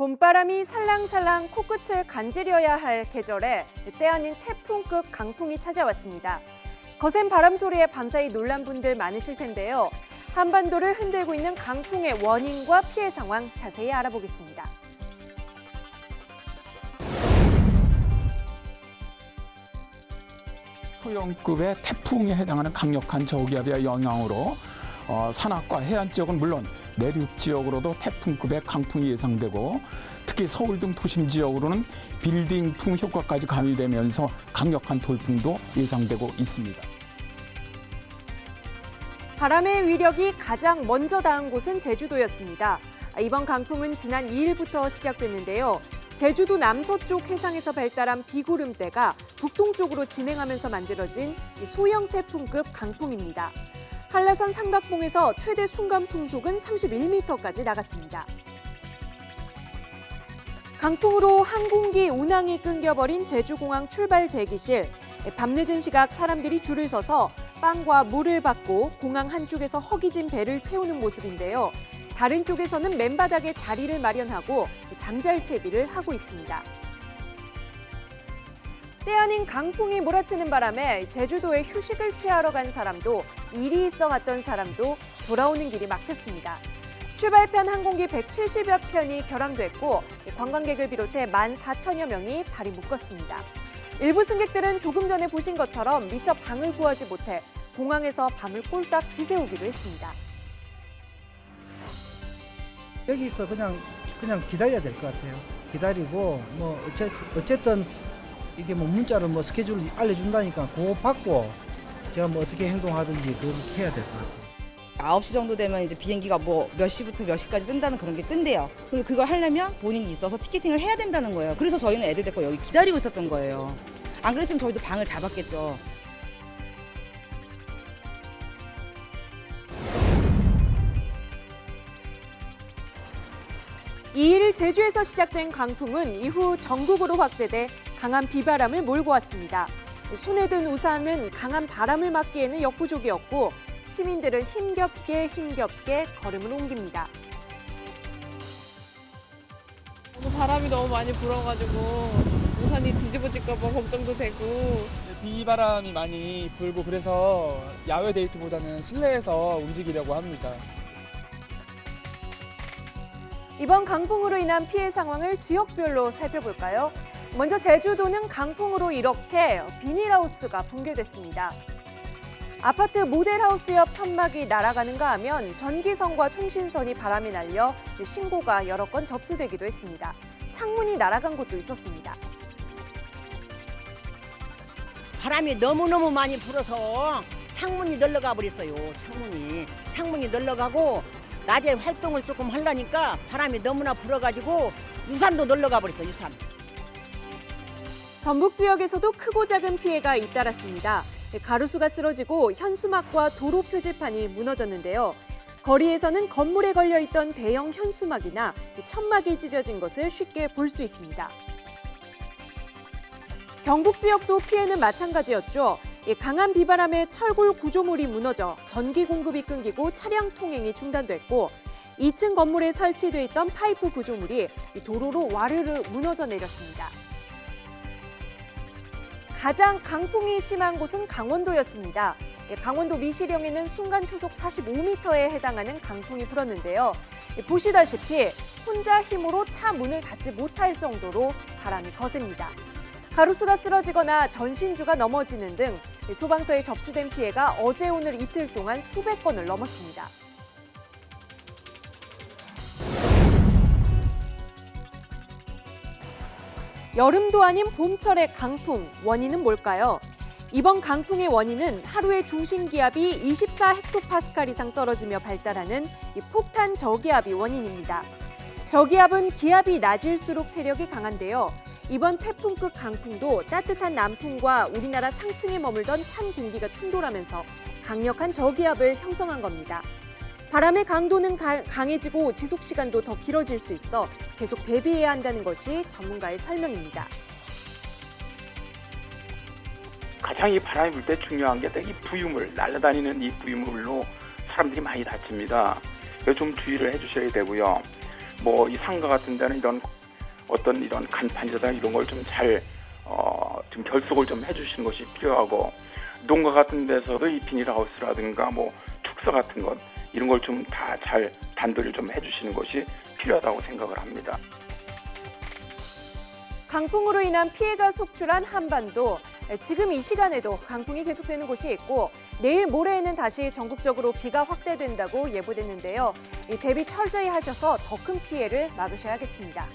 봄바람이 살랑살랑 코끝을 간지려야 할 계절에 때 아닌 태풍급 강풍이 찾아왔습니다. 거센 바람 소리에 밤사이 놀란 분들 많으실 텐데요. 한반도를 흔들고 있는 강풍의 원인과 피해 상황 자세히 알아보겠습니다. 소형급의 태풍에 해당하는 강력한 저기압의 영향으로 산악과 해안 지역은 물론 내륙 지역으로도 태풍급의 강풍이 예상되고 특히 서울 등 도심 지역으로는 빌딩풍 효과까지 가미되면서 강력한 돌풍도 예상되고 있습니다. 바람의 위력이 가장 먼저 닿은 곳은 제주도였습니다. 이번 강풍은 지난 2일부터 시작됐는데요. 제주도 남서쪽 해상에서 발달한 비구름대가 북동쪽으로 진행하면서 만들어진 소형 태풍급 강풍입니다. 한라산 삼각봉에서 최대 순간 풍속은 31m까지 나갔습니다. 강풍으로 항공기 운항이 끊겨버린 제주공항 출발 대기실. 밤늦은 시각 사람들이 줄을 서서 빵과 물을 받고 공항 한쪽에서 허기진 배를 채우는 모습인데요. 다른 쪽에서는 맨바닥에 자리를 마련하고 잠잘 채비를 하고 있습니다. 때 아닌 강풍이 몰아치는 바람에 제주도에 휴식을 취하러 간 사람도 일이 있어 갔던 사람도 돌아오는 길이 막혔습니다. 출발편 항공기 170여 편이 결항됐고 관광객을 비롯해 14,000여 명이 발이 묶었습니다. 일부 승객들은 조금 전에 보신 것처럼 미처 방을 구하지 못해 공항에서 밤을 꼴딱 지새우기도 했습니다. 여기서 그냥 기다려야 될 것 같아요. 기다리고 뭐 어쨌든 이게 뭐 문자로 뭐 스케줄 알려준다니까 그거 받고 제가 뭐 어떻게 행동하든지 그렇게 해야 될 것 같아요. 9시 정도 되면 이제 비행기가 뭐 몇 시부터 몇 시까지 쓴다는 그런 게 뜬대요. 그리고 그걸 하려면 본인이 있어서 티켓팅을 해야 된다는 거예요. 그래서 저희는 애들 데리고 여기 기다리고 있었던 거예요. 안 그랬으면 저희도 방을 잡았겠죠. (2일) 제주에서 시작된 강풍은 이후 전국으로 확대돼 강한 비바람을 몰고 왔습니다. 손에 든 우산은 강한 바람을 막기에는 역부족이었고 시민들은 힘겹게 걸음을 옮깁니다. 오늘 바람이 너무 많이 불어가지고 우산이 뒤집어질까 봐 걱정도 되고. 비바람이 많이 불고 그래서 야외 데이트보다는 실내에서 움직이려고 합니다. 이번 강풍으로 인한 피해 상황을 지역별로 살펴볼까요? 먼저 제주도는 강풍으로 이렇게 비닐하우스가 붕괴됐습니다. 아파트 모델하우스 옆 천막이 날아가는가 하면 전기선과 통신선이 바람에 날려 신고가 여러 건 접수되기도 했습니다. 창문이 날아간 곳도 있었습니다. 바람이 너무너무 많이 불어서 창문이 널러가 버렸어요. 창문이 널러가고 낮에 활동을 조금 하려니까 바람이 너무나 불어가지고 유산도 널러가 버렸어요. 유산. 전북 지역에서도 크고 작은 피해가 잇따랐습니다. 가로수가 쓰러지고 현수막과 도로 표지판이 무너졌는데요. 거리에서는 건물에 걸려있던 대형 현수막이나 천막이 찢어진 것을 쉽게 볼 수 있습니다. 경북 지역도 피해는 마찬가지였죠. 강한 비바람에 철골 구조물이 무너져 전기 공급이 끊기고 차량 통행이 중단됐고 2층 건물에 설치돼 있던 파이프 구조물이 도로로 와르르 무너져 내렸습니다. 가장 강풍이 심한 곳은 강원도였습니다. 강원도 미시령에는 순간 초속 45m에 해당하는 강풍이 불었는데요. 보시다시피 혼자 힘으로 차 문을 닫지 못할 정도로 바람이 거셉니다. 가로수가 쓰러지거나 전신주가 넘어지는 등 소방서에 접수된 피해가 어제 오늘 이틀 동안 수백 건을 넘었습니다. 여름도 아닌 봄철의 강풍, 원인은 뭘까요? 이번 강풍의 원인은 하루의 중심 기압이 24헥토파스칼 이상 떨어지며 발달하는 폭탄 저기압이 원인입니다. 저기압은 기압이 낮을수록 세력이 강한데요. 이번 태풍급 강풍도 따뜻한 남풍과 우리나라 상층에 머물던 찬 공기가 충돌하면서 강력한 저기압을 형성한 겁니다. 바람의 강도는 강해지고 지속 시간도 더 길어질 수 있어 계속 대비해야 한다는 것이 전문가의 설명입니다. 가장 이 바람이 불 때 중요한 게 이 부유물, 날아다니는 이 부유물로 사람들이 많이 다칩니다. 그래서 좀 주의를 해주셔야 되고요. 뭐 이 상가 같은 데는 이런 어떤 이런 간판이라든가 이런 걸 좀 잘 좀 결속을 좀 해주시는 것이 필요하고, 농가 같은 데서도 이 비닐하우스라든가 뭐 축사 같은 것 이런 걸 좀 다 잘 단도를 좀 해주시는 것이 필요하다고 생각을 합니다. 강풍으로 인한 피해가 속출한 한반도. 지금 이 시간에도 강풍이 계속되는 곳이 있고 내일 모레에는 다시 전국적으로 비가 확대된다고 예보됐는데요. 이 대비 철저히 하셔서 더 큰 피해를 막으셔야겠습니다.